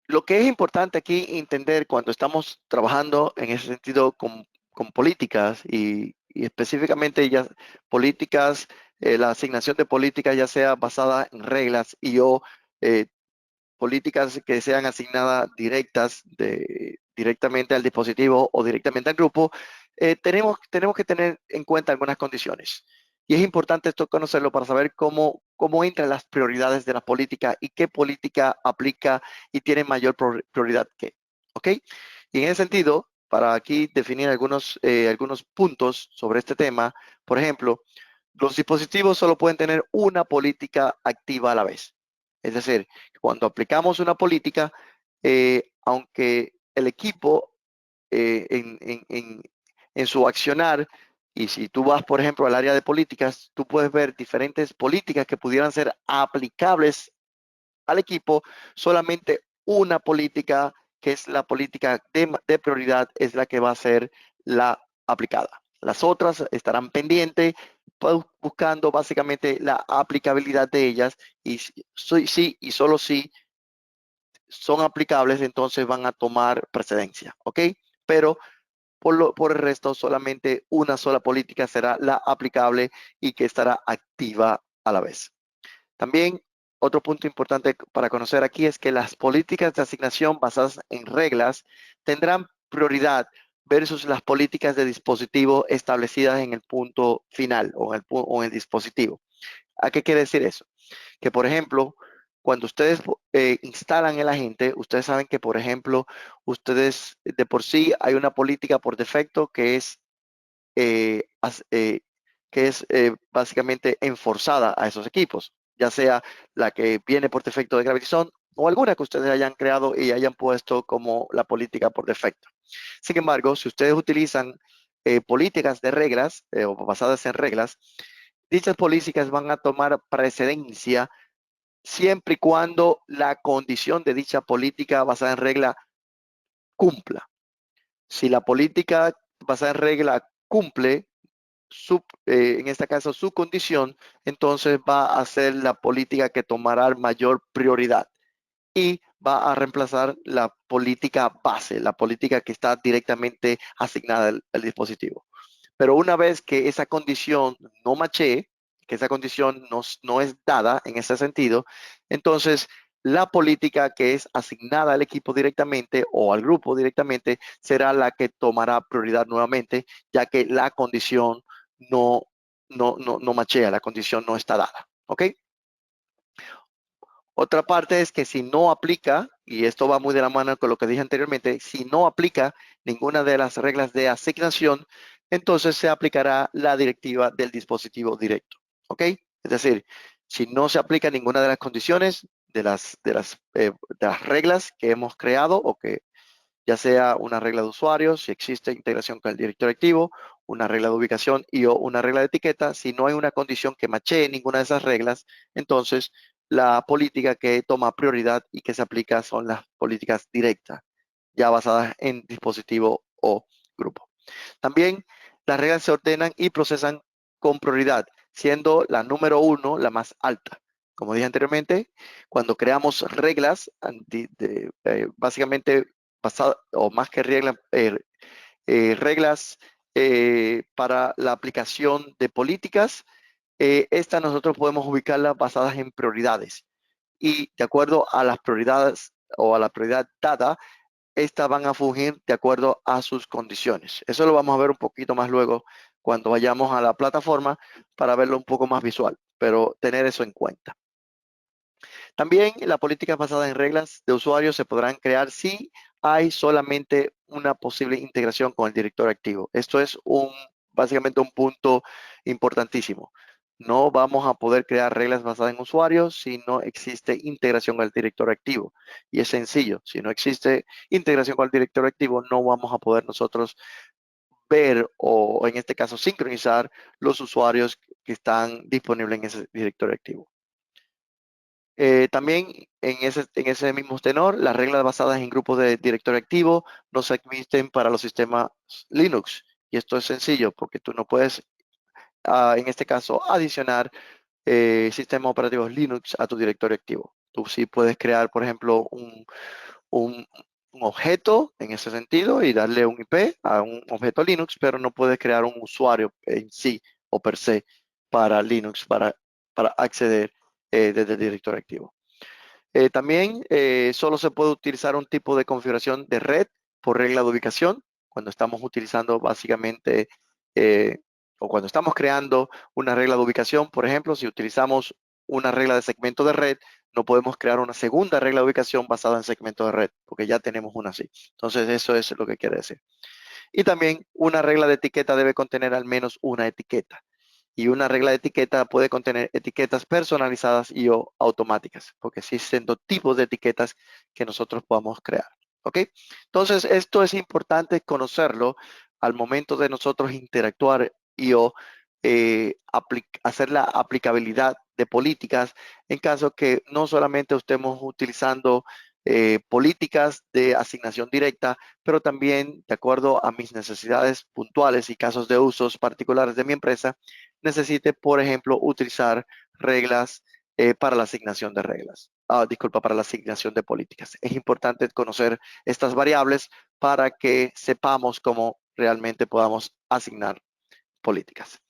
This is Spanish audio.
Lo que es importante aquí entender cuando estamos trabajando en ese sentido con políticas y específicamente ya políticas, la asignación de políticas ya sea basada en reglas eh, políticas que sean asignadas directamente al dispositivo o directamente al grupo, tenemos que tener en cuenta algunas condiciones. Y es importante esto conocerlo para saber cómo entran las prioridades de la política y qué política aplica y tiene mayor prioridad que. ¿Ok? Y en ese sentido, para aquí definir algunos puntos sobre este tema, por ejemplo, los dispositivos solo pueden tener una política activa a la vez. Es decir, cuando aplicamos una política, aunque el equipo eh, en, en- en- en su accionar, y si tú vas, por ejemplo, al área de políticas, tú puedes ver diferentes políticas que pudieran ser aplicables al equipo, solamente una política, que es la política de prioridad, es la que va a ser la aplicada. Las otras estarán pendientes, buscando básicamente la aplicabilidad de ellas y sí y solo si son aplicables, entonces van a tomar precedencia, ¿ok? Pero por el resto, solamente una sola política será la aplicable y que estará activa a la vez. También otro punto importante para conocer aquí es que las políticas de asignación basadas en reglas tendrán prioridad versus las políticas de dispositivo establecidas en el punto final o en el dispositivo. ¿A qué quiere decir eso? Que, por ejemplo, cuando ustedes instalan el agente, ustedes saben que, por ejemplo, ustedes de por sí hay una política por defecto eh, que es básicamente enforzada a esos equipos, ya sea la que viene por defecto de Gravitron o alguna que ustedes hayan creado y hayan puesto como la política por defecto. Sin embargo, si ustedes utilizan políticas de reglas o basadas en reglas, dichas políticas van a tomar precedencia siempre y cuando la condición de dicha política basada en regla cumpla. Si la política basada en regla cumple, en este caso su condición, entonces va a ser la política que tomará mayor prioridad y va a reemplazar la política base, la política que está directamente asignada al dispositivo. Pero una vez que esa condición no machee, que esa condición no es dada en ese sentido, entonces la política que es asignada al equipo directamente o al grupo directamente será la que tomará prioridad nuevamente, ya que la condición no, no machea, la condición no está dada. ¿Ok? Otra parte es que si no aplica, y esto va muy de la mano con lo que dije anteriormente, si no aplica ninguna de las reglas de asignación, entonces se aplicará la directiva del dispositivo directo. ¿Ok? Es decir, si no se aplica ninguna de las condiciones de las reglas que hemos creado o que ya sea una regla de usuario, si existe integración con el directorio activo, una regla de ubicación y o una regla de etiqueta. Si no hay una condición que machee ninguna de esas reglas, entonces la política que toma prioridad y que se aplica son las políticas directas, ya basadas en dispositivo o grupo. También las reglas se ordenan y procesan con prioridad, siendo la número uno la más alta. Como dije anteriormente, cuando creamos reglas, básicamente o más que reglas para la aplicación de políticas, estas nosotros podemos ubicarlas basadas en prioridades. Y de acuerdo a las prioridades o a la prioridad dada, estas van a fungir de acuerdo a sus condiciones. Eso lo vamos a ver un poquito más luego cuando vayamos a la plataforma para verlo un poco más visual, pero tener eso en cuenta. También las políticas basadas en reglas de usuario se podrán crear si hay solamente una posible integración con el directorio activo. Esto es básicamente un punto importantísimo. No vamos a poder crear reglas basadas en usuarios si no existe integración con el directorio activo. Y es sencillo, si no existe integración con el directorio activo, no vamos a poder nosotros ver o en este caso sincronizar los usuarios que están disponibles en ese directorio activo. También en ese mismo tenor, las reglas basadas en grupos de directorio activo no se admiten para los sistemas Linux. Y esto es sencillo porque tú no puedes, en este caso, adicionar sistemas operativos Linux a tu directorio activo. Tú sí puedes crear, por ejemplo, un objeto en ese sentido y darle un IP a un objeto Linux, pero no puedes crear un usuario en sí o per se para Linux para acceder desde el directorio activo. También solo se puede utilizar un tipo de configuración de red por regla de ubicación cuando estamos utilizando básicamente eh, o cuando estamos creando una regla de ubicación. Por ejemplo, si utilizamos una regla de segmento de red, no podemos crear una segunda regla de ubicación basada en segmento de red, porque ya tenemos una así. Entonces, eso es lo que quiere decir. Y también una regla de etiqueta debe contener al menos una etiqueta. Y una regla de etiqueta puede contener etiquetas personalizadas y o automáticas, porque existen dos tipos de etiquetas que nosotros podamos crear. ¿Ok? Entonces, esto es importante conocerlo al momento de nosotros interactuar y o hacer la aplicabilidad de políticas en caso que no solamente estemos utilizando políticas de asignación directa, pero también de acuerdo a mis necesidades puntuales y casos de usos particulares de mi empresa, necesite, por ejemplo, utilizar reglas para la asignación de reglas. Disculpa, para la asignación de políticas. Es importante conocer estas variables para que sepamos cómo realmente podamos asignar políticas.